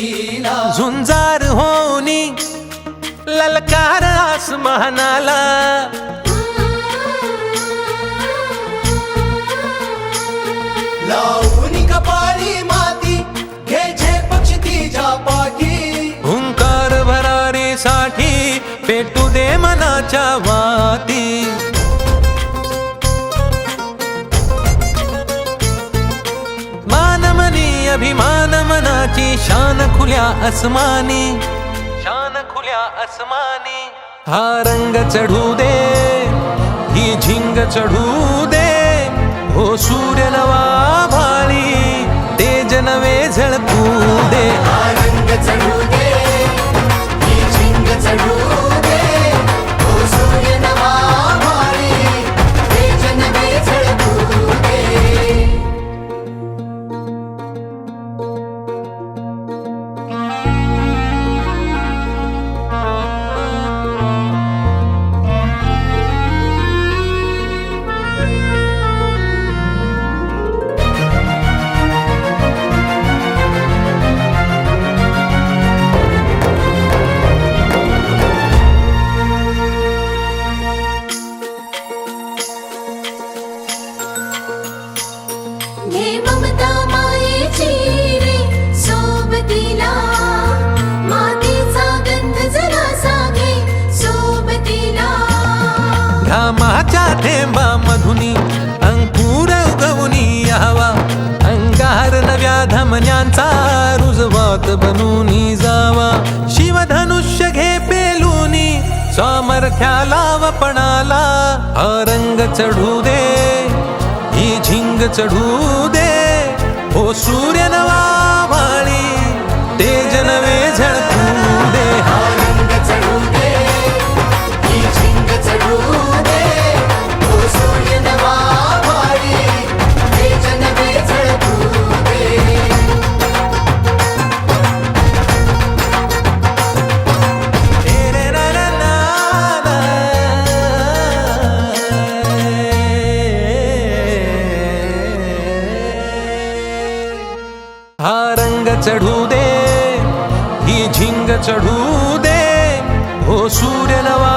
लीला झुंजार होनी ललकार आसमानाला लावून कपाळी माती घे पक्षी तिच्या पाठी हुंकार भरारीसाठी पेटू दे मनाच्या वाती मानमनी अभिमान मनाची शान खुल्या आसमानी शान खुल्या आसमानी हा रंग चढू दे ही झिंग चढू दे हो सूर्य नवा भाळी तेज नवे झळकू दे रंग चढू दे ही झिंग चढू दे ओ सूर्य नवा भाळी तेज नवे झळकू दे घे ममता मायेची रे सोबतीला मातीचा गंध जरासा घे सोबतीला घामाच्या थेंबा मधुनी अंकुर उगवूनी यावा अंगार नव्या धमन्यांचा रुजवात बनूनी जावा शिवधनुष्य घे पेलूनी सामर्थ्याला वपणाला हा रंग चढू दे ही झिंग चढू दे हो सूर्य नवा भाळी तेज नवे झळकू दे रंग चढू दे ही झिंग चढू दे ओ सूर्य नवा भाळी तेज नवे झळकू दे हा रंग चढू दे ही झिंग चढू दे हो सूर्य नवा